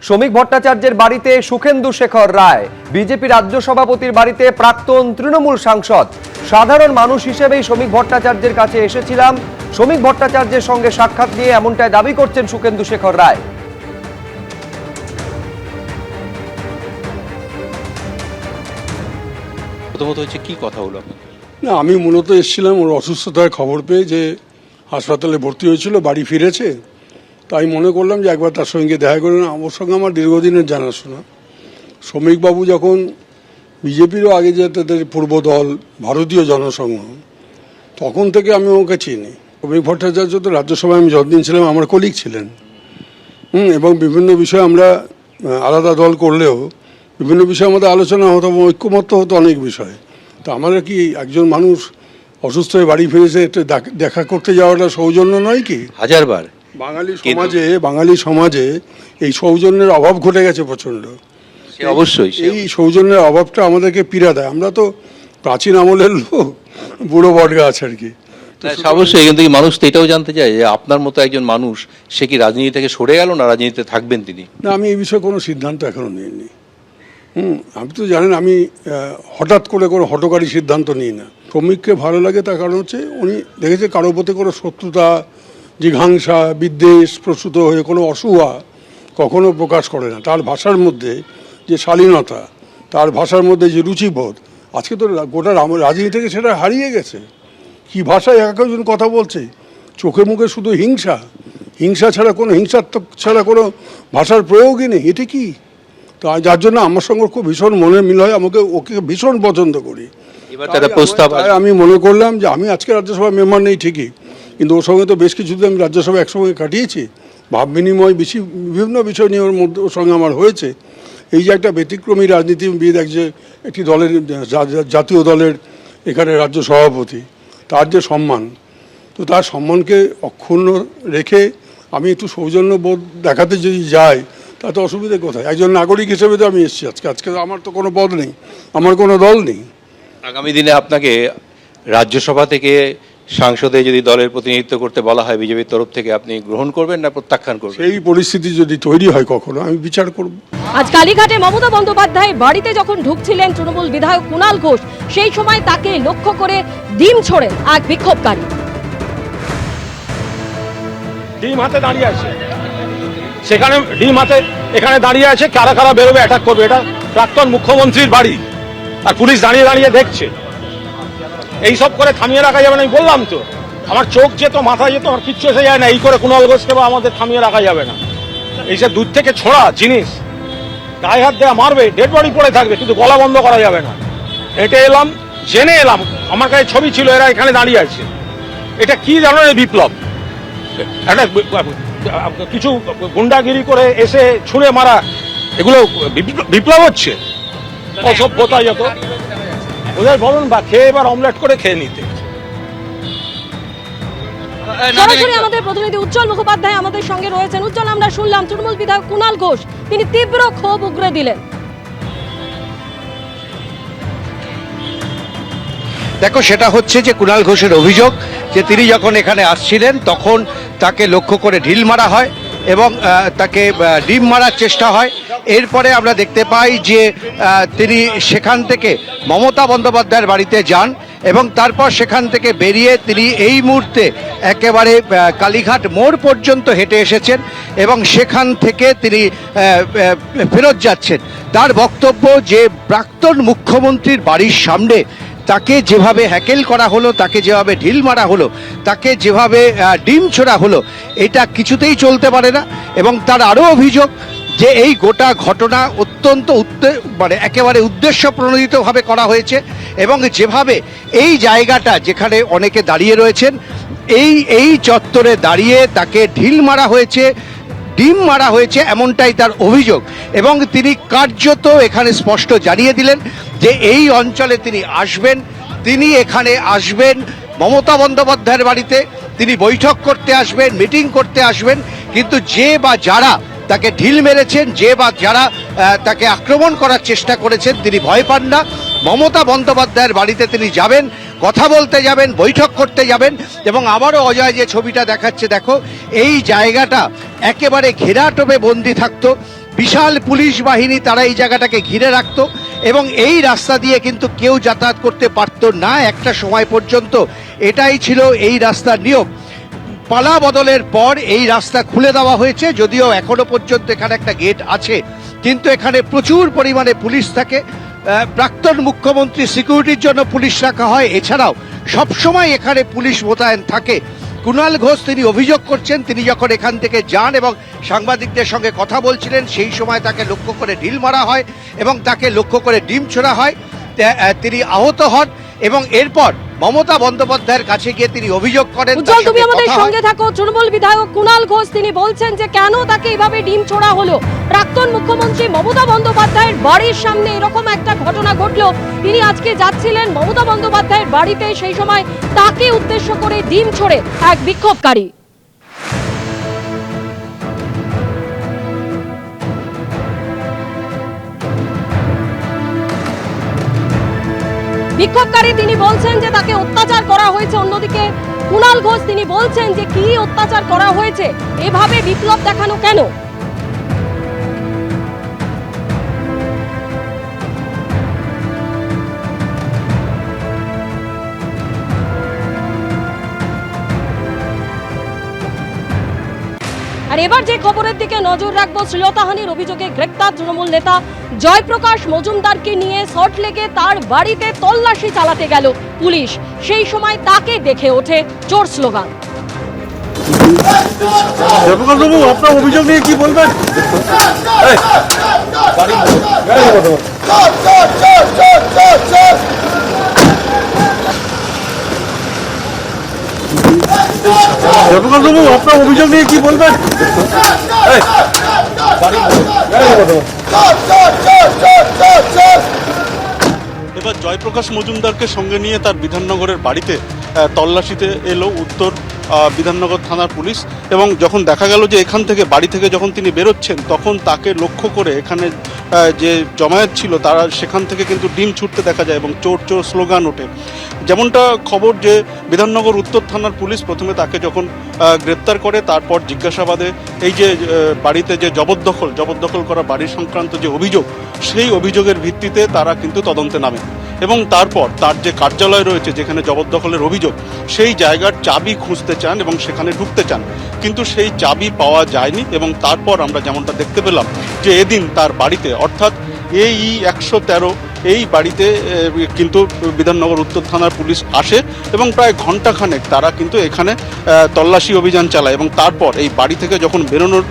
শ্রমিক ভট্টাচার্যের বাড়িতে সুখেন্দু শেখর রায়, বিজেপি রাজ্য সভাপতির বাড়িতে প্রাক্তন তৃণমূল সাংসদ। সাধারণ মানুষ হিসেবেই শ্রমিক ভট্টাচার্যের কাছে এসেছিলাম। শ্রমিক ভট্টাচার্যের সঙ্গে সাক্ষাৎ নিয়ে এমনটাই দাবি করছেন সুখেন্দু শেখর রায়। প্রথমত হচ্ছে কি কথা হলো? না, আমি মূলত এসেছিলাম ওর অসুস্থতার খবর পেয়ে, যে হাসপাতালে ভর্তি হয়েছিল, বাড়ি ফিরেছে। তাই মনে করলাম যে একবার তার সঙ্গে দেখা করে। ওর সঙ্গে আমার দীর্ঘদিনের জানাশোনা। শ্রমিকবাবু যখন বিজেপিরও আগে যে তাদের পূর্ব দল ভারতীয় জনসংঘ, তখন থেকে আমি ওকে চিনি। শ্রমিক ভট্টাচার্য তো রাজ্যসভায় আমি যতদিন ছিলাম আমার কলিগ ছিলেন। এবং বিভিন্ন বিষয়ে আমরা আলাদা দল করলেও বিভিন্ন বিষয়ে আমাদের আলোচনা হতো, ঐক্যমত্য হতো অনেক বিষয়। তো আমাদের কি একজন মানুষ অসুস্থ হয়ে বাড়ি ফিরেছে একটু দেখা করতে যাওয়াটা সৌজন্য নয় কি? হাজারবার বাঙালি সমাজে এই সৌজন্যের অভাব ঘটে গেছে প্রচণ্ড। অবশ্যই এই সৌজন্যের অভাবটা আমাদেরকে পীড়া দেয়। আমরা তো প্রাচীন আমলের লোক, বুড়ো বট গাছ আর কি। অবশ্যই, কিন্তু মানুষ তো এটাও জানতে চায় যে আপনার মতো একজন মানুষ সে কি রাজনীতি থেকে সরে গেল, না রাজনীতিতে থাকবেন তিনি? না, আমি এই বিষয়ে কোনো সিদ্ধান্ত এখনো নিইনি। আপনি তো জানেন আমি হঠাৎ করে কোনো হঠকারী সিদ্ধান্ত নিই না। শ্রমিককে ভালো লাগে তার কারণ হচ্ছে উনি দেখেছে কারোর প্রতি কোনো শত্রুতা, জিঘাংসা, বিদ্বেষ প্রসূত হয়ে কোনো অসূয়া কখনো প্রকাশ করে না। তার ভাষার মধ্যে যে শালীনতা, তার ভাষার মধ্যে যে রুচিবোধ, আজকে তো গোটা রাজনীতি থেকে সেটা হারিয়ে গেছে। কি ভাষায় একজন কথা বলছে, চোখে মুখে শুধু হিংসা ছাড়া কোনো হিংসাত্মক ছাড়া কোনো ভাষার প্রয়োগই নেই। এটা কি? তো যার জন্য আমার সঙ্গে খুব ভীষণ মনের মিল হয়। ওকে ভীষণ পছন্দ করি। আমি মনে করলাম যে আমি আজকে রাজ্যসভা মেম্বার নেই ঠিকই, কিন্তু ওর সঙ্গে তো বেশ কিছুদিন আমি রাজ্যসভা একসঙ্গে কাটিয়েছি। ভাব বিনিময় বিভিন্ন বিষয় নিয়ে ওর সঙ্গে আমার হয়েছে। এই যে একটা ব্যতিক্রমী রাজনীতিবিদ, একটি দলের জাতীয় দলের এখানে রাজ্য সভাপতি, তার যে সম্মান, তো তার সম্মানকে অক্ষুণ্ণ রেখে আমি একটু সৌজন্য বোধ দেখাতে যদি যাই, তাতে অসুবিধে কোথায়? একজন নাগরিক হিসেবে তো আমি এসেছি আজকে আমার তো কোনো পদ নেই, আমার কোনো দল নেই। আগামী দিনে আপনাকে রাজ্যসভা থেকে সংসদে যদি দলের প্রতিনিধিত্ব করতে বলা হয় বিজেপির তরফ থেকে, আপনি গ্রহণ করবেন না প্রত্যাখ্যান করবেন? সেই পরিস্থিতি যদি তৈরি হয় কখনো, আমি বিচার করব। আজ কালীঘাটে মমতা বন্দ্যোপাধ্যায় বাড়িতে যখন ঢুকছিলেন তৃণমূল বিধায়ক কুণাল ঘোষ, সেই সময় তাকে লক্ষ্য করে ডিম ছোড়েন এক বিক্ষোভকারী। ডিম হাতে দাঁড়িয়ে আছে, সেখানে ডিম হাতে এখানে দাঁড়িয়ে আছে, কারা কারা বেরোবে অ্যাটাক করবে। এটা প্রাক্তন মুখ্যমন্ত্রীর বাড়ি, আর পুলিশ দাঁড়িয়ে দাঁড়িয়ে দেখছে। এইসব করে থামিয়ে রাখা যাবে না। আমি বললাম তো, আমার চোখ যেত, মাথা যেত, আমার কিচ্ছু এসে যায় না। এই করে কুণাল ঘোষকে বা আমাদের থামিয়ে রাখা যাবে না। এইসব দূর থেকে ছোড়া জিনিস, গায়ে হাত দেওয়া, মারবে, ডেড বডি পড়ে থাকবে, কিন্তু গলা বন্ধ করা যাবে না। হেঁটে এলাম, জেনে এলাম, আমার কাছে ছবি ছিল, এরা এখানে দাঁড়িয়ে আছে। এটা কি ধরনের বিপ্লব? একটা কিছু গুন্ডাগিরি করে এসে ছুঁড়ে মারা, এগুলো বিপ্লব হচ্ছে? অসভ্যতা যত। ওদের বলুন বা খেয়ে এবার অমলেট করে খেয়ে নিতে। সরাসরি আমাদের প্রতিনিধি উজ্জ্বল মুখোপাধ্যায় আমাদের সঙ্গে রয়েছেন। উজ্জ্বল, আমরা শুনলাম তৃণমূল বিধায়ক কুণাল ঘোষ তিনি তীব্র ক্ষোভ উগরে দিলেন। দেখো, সেটা হচ্ছে যে কুণাল ঘোষের অভিযোগ যে তিনি যখন এখানে আসছিলেন তখন তাকে লক্ষ্য করে ঢিল মারা হয় এবং তাকে ডিম মারার চেষ্টা হয়। এরপরে আমরা দেখতে পাই যে তিনি সেখান থেকে মমতা বন্দ্যোপাধ্যায়ের বাড়িতে যান এবং তারপর সেখান থেকে বেরিয়ে তিনি এই মুহূর্তে একেবারে কালীঘাট মোড় পর্যন্ত হেঁটে এসেছেন এবং সেখান থেকে তিনি ফেরত যাচ্ছেন। তার বক্তব্য যে প্রাক্তন মুখ্যমন্ত্রীর বাড়ির সামনে তাকে যেভাবে হ্যাকেল করা হলো, তাকে যেভাবে ঢিল মারা হলো, তাকে যেভাবে ডিম ছোড়া হলো, এটা কিছুতেই চলতে পারে না। এবং তার আরও অভিযোগ যে এই গোটা ঘটনা অত্যন্ত একেবারে উদ্দেশ্য প্রণোদিতভাবে করা হয়েছে এবং যেভাবে এই জায়গাটা যেখানে অনেকে দাঁড়িয়ে রয়েছেন, এই চত্বরে দাঁড়িয়ে তাকে ঢিল মারা হয়েছে, ডিম মারা হয়েছে, এমনটাই তার অভিযোগ। এবং তিনি কার্যত এখানে স্পষ্ট জানিয়ে দিলেন যে এই অঞ্চলে তিনি আসবেন, তিনি এখানে আসবেন মমতা বন্দ্যোপাধ্যায়ের বাড়িতে, তিনি বৈঠক করতে আসবেন, মিটিং করতে আসবেন, কিন্তু যে বা যারা তাকে ঢিল মেরেছেন, যে বা যারা তাকে আক্রমণ করার চেষ্টা করেছেন, তিনি ভয় পান না। মমতা বন্দ্যোপাধ্যায়ের বাড়িতে তিনি যাবেন, কথা বলতে যাবেন, বৈঠক করতে যাবেন। এবং আবারও অজয় যে ছবিটা দেখাচ্ছে, দেখো এই জায়গাটা একেবারে ঘেরাটোপে বন্দি থাকতো, বিশাল পুলিশ বাহিনী তারা এই জায়গাটাকে ঘিরে রাখতো এবং এই রাস্তা দিয়ে কিন্তু কেউ যাতায়াত করতে পারতো না একটা সময় পর্যন্ত। এটাই ছিল এই রাস্তার নিয়ম। পালা বদলের পর এই রাস্তা খুলে দেওয়া হয়েছে, যদিও এখনো পর্যন্ত এখানে একটা গেট আছে, কিন্তু এখানে প্রচুর পরিমাণে পুলিশ থাকে। প্রাক্তন মুখ্যমন্ত্রী সিকিউরিটির জন্য পুলিশ রাখা হয়, এছাড়াও সবসময় এখানে পুলিশ মোতায়েন থাকে। কুণাল ঘোষ তিনি অভিযোগ করছেন, তিনি যখন এখান থেকে যান এবং সাংবাদিকদের সঙ্গে কথা বলছিলেন সেই সময় তাকে লক্ষ্য করে ঢিল মারা হয় এবং তাকে লক্ষ্য করে ডিম ছোড়া হয়। তিনি আহত হন এবং এরপর মমতা বন্দ্যোপাধ্যায়ের কাছে গিয়ে তিনি অভিযোগ করেন। উজ্জ্বল, তুমি আমাদের সঙ্গে থাকো। তৃণমূল বিধায়ক কুণাল ঘোষ তিনি বলছেন যে কেন তাকে এভাবে ডিম ছোড়া হলো। প্রাক্তন মুখ্যমন্ত্রী মমতা বন্দ্যোপাধ্যায়ের বাড়ির সামনে এরকম একটা ঘটনা ঘটলো, তিনি আজকে যাচ্ছিলেন মমতা বন্দ্যোপাধ্যায়ের বাড়িতে, সেই সময় তাকে উদ্দেশ্য করে ডিম ছোড়ে এক বিক্ষোভকারী। বিক্ষোভকারী তিনি বলছেন যে তাকে অত্যাচার করা হয়েছে। অন্যদিকে কুণাল ঘোষ তিনি বলছেন যে কি অত্যাচার করা হয়েছে, এভাবে বিপ্লব দেখানো কেন? আর এবার যে খবরের দিকে নজর রাখবো, শ্লীলতাহানির অভিযোগে গ্রেপ্তার তৃণমূল নেতা জয়প্রকাশ মজুমদারকে নিয়ে সল্টলেকে তার বাড়িতে তল্লাশি চালাতে গেল পুলিশ। সেই সময় তাকে দেখে ওঠে চোর স্লোগান। আপনার অভিযোগ নিয়ে কি বলবেন? আপনার অভিযোগ নিয়ে কি বলবেন? এবার জয়প্রকাশ মজুমদারকে সঙ্গে নিয়ে তার বিধাননগরের বাড়িতে তল্লাশিতে এলো উত্তর বিধাননগর থানার পুলিশ। এবং যখন দেখা গেল যে এখান থেকে বাড়ি থেকে যখন তিনি বেরোচ্ছেন তখন তাকে লক্ষ্য করে এখানে যে জমায়েত ছিল তারা সেখান থেকে কিন্তু ডিম ছুটতে দেখা যায় এবং চোর চোর স্লোগান ওঠে। যেমনটা খবর যে বিধাননগর উত্তর থানার পুলিশ প্রথমে তাকে যখন গ্রেপ্তার করে, তারপর জিজ্ঞাসাবাদে এই যে বাড়িতে যে জবরদখল করা বাড়ি সংক্রান্ত যে অভিযোগ, সেই অভিযোগের ভিত্তিতে তারা কিন্তু তদন্তে নামে এবং তারপর তার যে কার্যালয় রয়েছে যেখানে জবরদখলের অভিযোগ, সেই জায়গার চাবি খুঁজতে চান এবং সেখানে ঢুকতে চান, কিন্তু সেই চাবি পাওয়া যায়নি। এবং তারপর আমরা যেমনটা দেখতে পেলাম যে এদিন তার বাড়িতে অর্থাৎ এই 113 এই বাড়িতে কিন্তু বিধাননগর উত্তর থানার পুলিশ আসে এবং প্রায় ঘণ্টাখানেক তারা কিন্তু এখানে তল্লাশি অভিযান চালায় এবং তারপর এই বাড়ি থেকে যখন বেরোনোর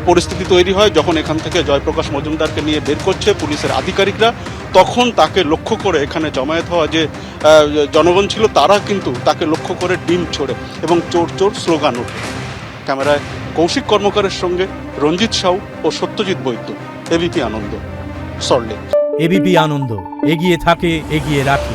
পরিস্থিতি তৈরি হয়, যখন এখান থেকে জয়প্রকাশ মজুমদারকে নিয়ে বের করছে পুলিশের আধিকারিকরা, তখন তাকে লক্ষ্য করে এখানে জমায়েত হওয়া যে জনগণ ছিল তারা কিন্তু তাকে লক্ষ্য করে ডিম ছোড়ে এবং চোর চোর স্লোগান ওঠে। ক্যামেরায় কৌশিক কর্মকারের সঙ্গে রঞ্জিত সাউ ও সত্যজিৎ বৈদ্য, এবিপি আনন্দ, সল্টলেক। এবিপি আনন্দ, এগিয়ে থাকে, এগিয়ে রাখে।